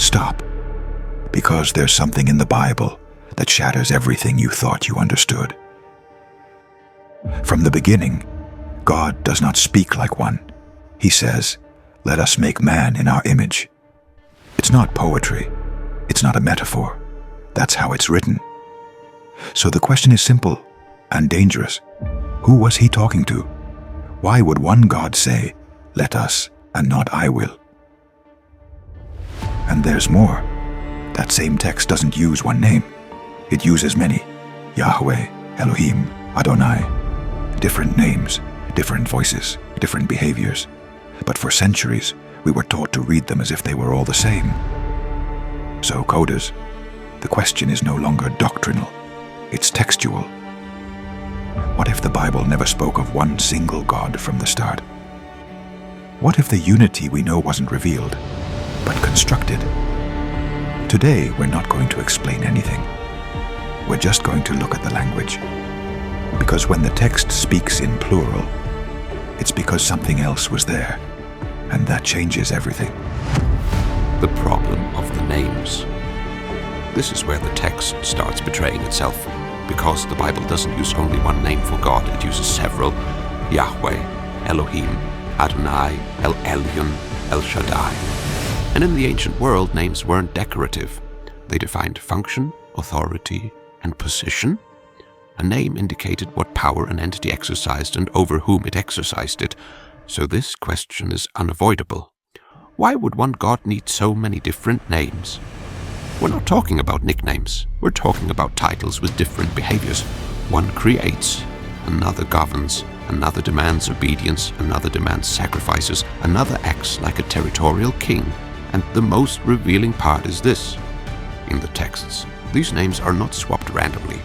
stop. Because there's something in the Bible that shatters everything you thought you understood. From the beginning, God does not speak like one. He says, "Let us make man in our image." It's not poetry. It's not a metaphor. That's how it's written. So the question is simple and dangerous. Who was he talking to? Why would one God say, "Let us," and not "I will"? And there's more. That same text doesn't use one name. It uses many. Yahweh, Elohim, Adonai. Different names, different voices, different behaviors. But for centuries, we were taught to read them as if they were all the same. So, coders, the question is no longer doctrinal. It's textual. What if the Bible never spoke of one single God from the start? What if the unity we know wasn't revealed, but constructed? Today, we're not going to explain anything. We're just going to look at the language. Because when the text speaks in plural, it's because something else was there, and that changes everything. The problem of the names. This is where the text starts betraying itself, because the Bible doesn't use only one name for God, it uses several: Yahweh, Elohim, Adonai, El Elyon, El Shaddai. And in the ancient world, names weren't decorative. They defined function, authority, and position. A name indicated what power an entity exercised and over whom it exercised it. So this question is unavoidable. Why would one God need so many different names? We're not talking about nicknames. We're talking about titles with different behaviors. One creates, another governs, another demands obedience, another demands sacrifices, another acts like a territorial king. And the most revealing part is this. In the texts, these names are not swapped randomly.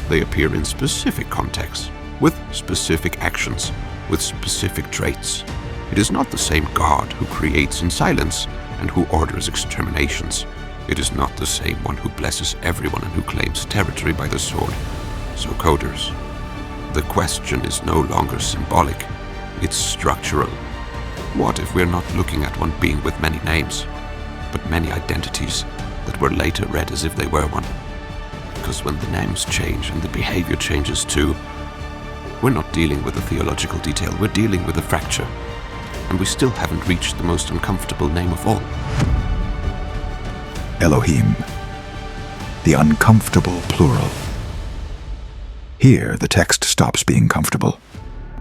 They appear in specific contexts, with specific actions, with specific traits. It is not the same God who creates in silence and who orders exterminations. It is not the same one who blesses everyone and who claims territory by the sword. So coders, the question is no longer symbolic, it's structural. What if we're not looking at one being with many names, but many identities that were later read as if they were one? Because when the names change and the behavior changes too, we're not dealing with a theological detail, we're dealing with a fracture. And we still haven't reached the most uncomfortable name of all. Elohim, the uncomfortable plural. Here, the text stops being comfortable,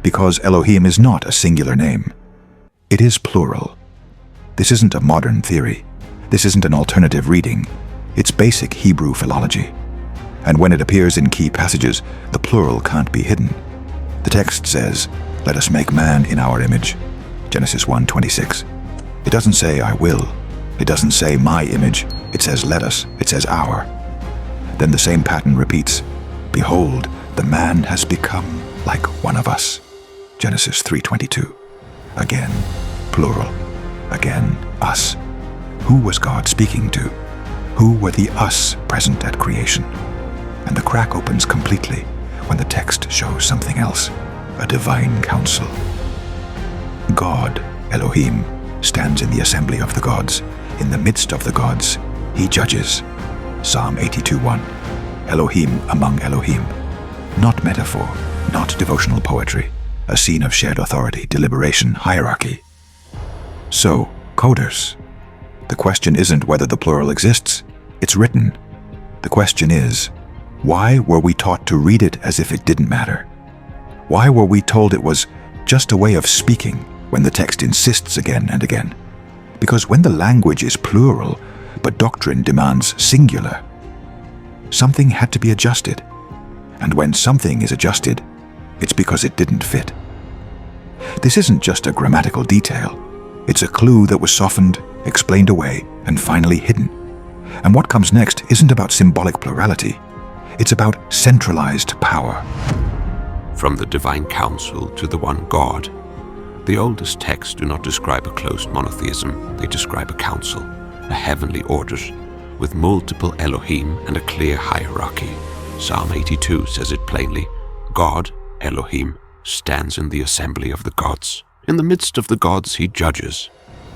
because Elohim is not a singular name. It is plural. This isn't a modern theory. This isn't an alternative reading. It's basic Hebrew philology. And when it appears in key passages, the plural can't be hidden. The text says, "Let us make man in our image." Genesis 1:26. It doesn't say "I will." It doesn't say "my image." It says "let us." It says "our." Then the same pattern repeats. "Behold, the man has become like one of us." Genesis 3:22. Again, plural. Again, us. Who was God speaking to? Who were the us present at creation? And the crack opens completely when the text shows something else, a divine council. God, Elohim, stands in the assembly of the gods. In the midst of the gods, he judges. Psalm 82:1. Elohim among Elohim. Not metaphor, not devotional poetry. A scene of shared authority, deliberation, hierarchy. So, coders, the question isn't whether the plural exists. It's written. The question is, why were we taught to read it as if it didn't matter? Why were we told it was just a way of speaking when the text insists again and again? Because when the language is plural, but doctrine demands singular, something had to be adjusted. And when something is adjusted, it's because it didn't fit. This isn't just a grammatical detail. It's a clue that was softened, explained away, and finally hidden. And what comes next isn't about symbolic plurality. It's about centralized power. From the divine council to the one God. The oldest texts do not describe a closed monotheism, they describe a council, a heavenly order, with multiple Elohim and a clear hierarchy. Psalm 82 says it plainly. God, Elohim, stands in the assembly of the gods. In the midst of the gods he judges.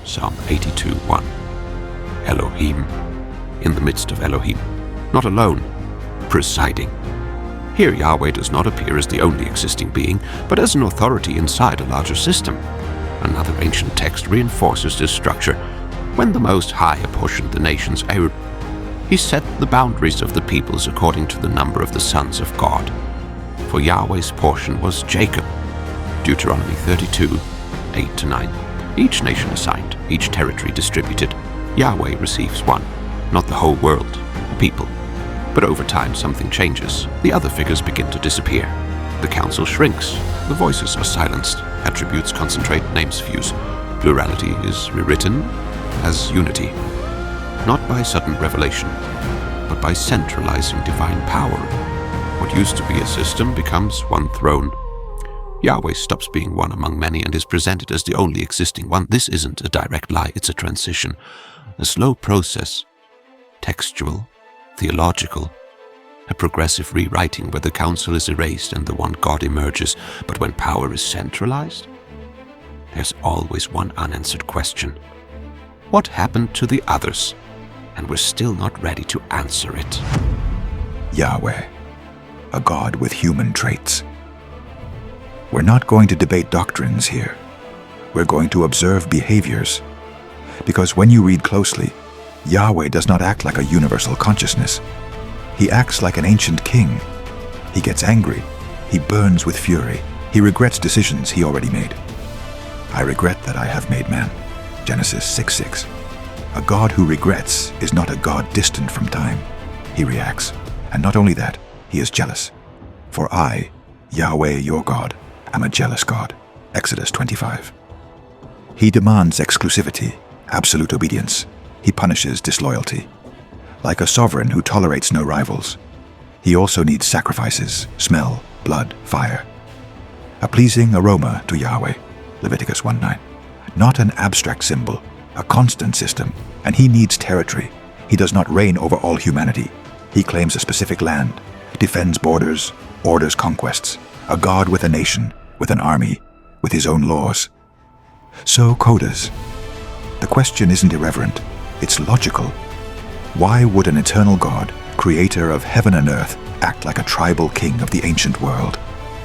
Psalm 82:1. Elohim. Elohim, in the midst of Elohim, not alone, presiding. Here Yahweh does not appear as the only existing being, but as an authority inside a larger system. Another ancient text reinforces this structure. When the Most High apportioned the nations, he set the boundaries of the peoples according to the number of the sons of God. For Yahweh's portion was Jacob. Deuteronomy 32, 8-9. Each nation assigned, each territory distributed. Yahweh receives one, not the whole world, a people. But over time something changes. The other figures begin to disappear. The council shrinks. The voices are silenced. Attributes concentrate, names fuse. Plurality is rewritten as unity. Not by sudden revelation, but by centralizing divine power. What used to be a system becomes one throne. Yahweh stops being one among many and is presented as the only existing one. This isn't a direct lie, it's a transition. A slow process. Textual, theological, a progressive rewriting where the council is erased and the one God emerges. But when power is centralized, there's always one unanswered question. What happened to the others? And we're still not ready to answer it. Yahweh, a God with human traits. We're not going to debate doctrines here. We're going to observe behaviors. Because when you read closely, Yahweh does not act like a universal consciousness. He acts like an ancient king. He gets angry. He burns with fury. He regrets decisions he already made. I regret that I have made man. Genesis 6:6. A God who regrets is not a God distant from time. He reacts. And not only that, he is jealous. For I, Yahweh your God, am a jealous God. Exodus 25. He demands exclusivity, absolute obedience. He punishes disloyalty. Like a sovereign who tolerates no rivals, he also needs sacrifices, smell, blood, fire. A pleasing aroma to Yahweh. Leviticus 1:9. Not an abstract symbol, a constant system, and he needs territory. He does not reign over all humanity. He claims a specific land, defends borders, orders conquests, a God with a nation, with an army, with his own laws. So codas. The question isn't irreverent, it's logical. Why would an eternal God, creator of heaven and earth, act like a tribal king of the ancient world,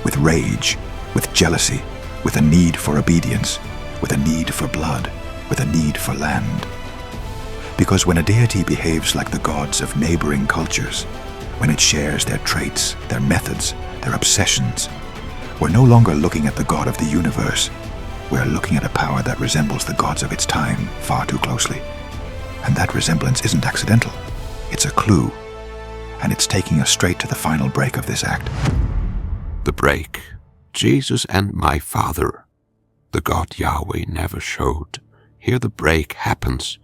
with rage, with jealousy, with a need for obedience, with a need for blood, with a need for land? Because when a deity behaves like the gods of neighboring cultures, when it shares their traits, their methods, their obsessions, we're no longer looking at the God of the universe. We're looking at a power that resembles the gods of its time far too closely. And that resemblance isn't accidental. It's a clue. And it's taking us straight to the final break of this act. The break. Jesus and my Father. The God Yahweh never showed. Here the break happens.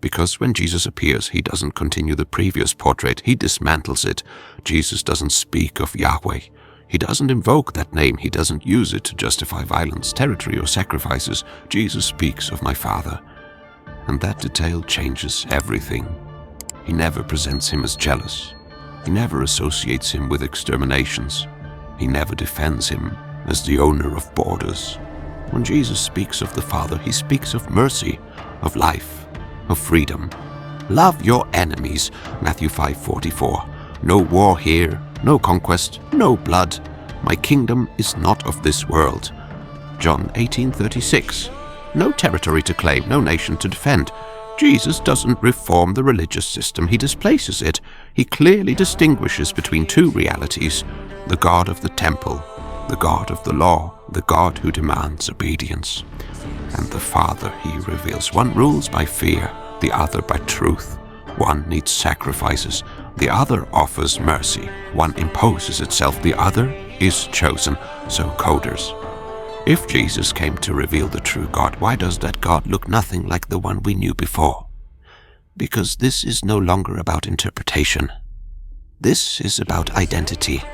Because when Jesus appears, he doesn't continue the previous portrait. He dismantles it. Jesus doesn't speak of Yahweh. He doesn't invoke that name. He doesn't use it to justify violence, territory, or sacrifices. Jesus speaks of my Father. And that detail changes everything. He never presents him as jealous. He never associates him with exterminations. He never defends him as the owner of borders. When Jesus speaks of the Father, he speaks of mercy, of life, of freedom. Love your enemies, Matthew 5:44. No war here, no conquest, no blood. My kingdom is not of this world. John 18:36. No territory to claim, no nation to defend. Jesus doesn't reform the religious system, he displaces it. He clearly distinguishes between two realities: the God of the temple, the God of the law, the God who demands obedience. And the Father he reveals. One rules by fear, the other by truth. One needs sacrifices, the other offers mercy. One imposes itself, the other is chosen. So coders. If Jesus came to reveal the true God, why does that God look nothing like the one we knew before? Because this is no longer about interpretation. This is about identity.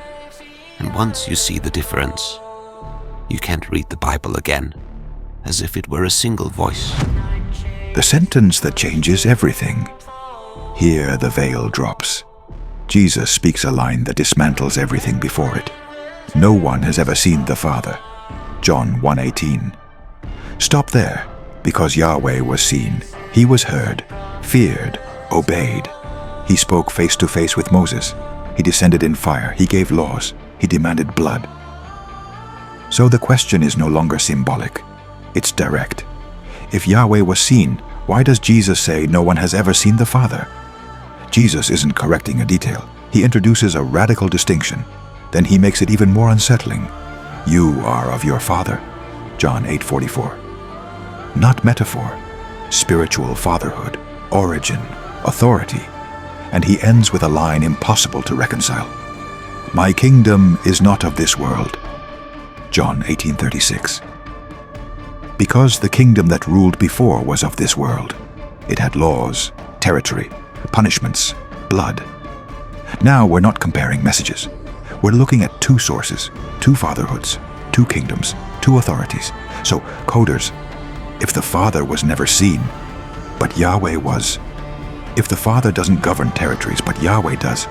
And once you see the difference, you can't read the Bible again, as if it were a single voice. The sentence that changes everything. Here the veil drops. Jesus speaks a line that dismantles everything before it. No one has ever seen the Father. John 1:18. Stop there, because Yahweh was seen. He was heard, feared, obeyed. He spoke face to face with Moses. He descended in fire. He gave laws. He demanded blood. So the question is no longer symbolic. It's direct. If Yahweh was seen, why does Jesus say no one has ever seen the Father? Jesus isn't correcting a detail. He introduces a radical distinction. Then he makes it even more unsettling. You are of your Father. John 8:44. Not metaphor. Spiritual fatherhood, origin, authority. And he ends with a line impossible to reconcile. My kingdom is not of this world. John 18:36. Because the kingdom that ruled before was of this world. It had laws, territory, punishments, blood. Now we're not comparing messages. We're looking at two sources, two fatherhoods, two kingdoms, two authorities. So, coders, if the Father was never seen, but Yahweh was. If the Father doesn't govern territories, but Yahweh does.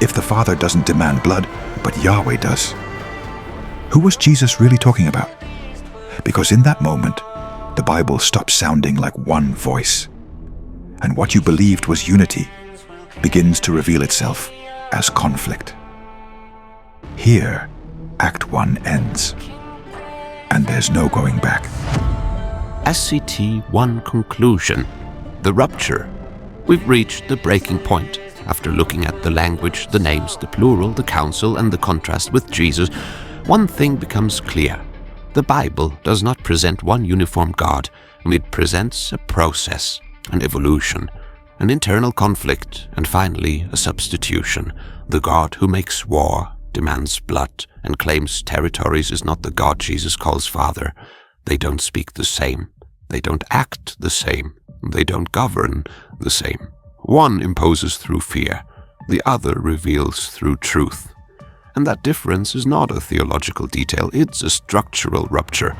If the Father doesn't demand blood, but Yahweh does. Who was Jesus really talking about? Because in that moment, the Bible stops sounding like one voice. And what you believed was unity begins to reveal itself as conflict. Here, Act 1 ends. And there's no going back. SCT-1 conclusion. The rupture. We've reached the breaking point. After looking at the language, the names, the plural, the council, and the contrast with Jesus, one thing becomes clear. The Bible does not present one uniform God. It presents a process, an evolution, an internal conflict, and finally a substitution. The God who makes war, demands blood, and claims territories is not the God Jesus calls Father. They don't speak the same. They don't act the same. They don't govern the same. One imposes through fear, the other reveals through truth. And that difference is not a theological detail, it's a structural rupture.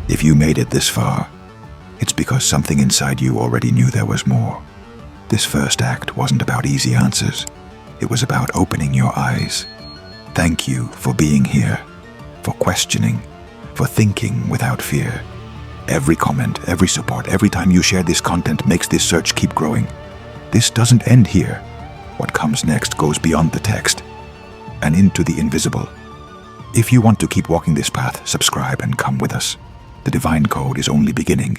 If you made it this far, it's because something inside you already knew there was more. This first act wasn't about easy answers. It was about opening your eyes. Thank you for being here, for questioning, for thinking without fear. Every comment, every support, every time you share this content makes this search keep growing. This doesn't end here. What comes next goes beyond the text and into the invisible. If you want to keep walking this path, subscribe and come with us. The divine code is only beginning.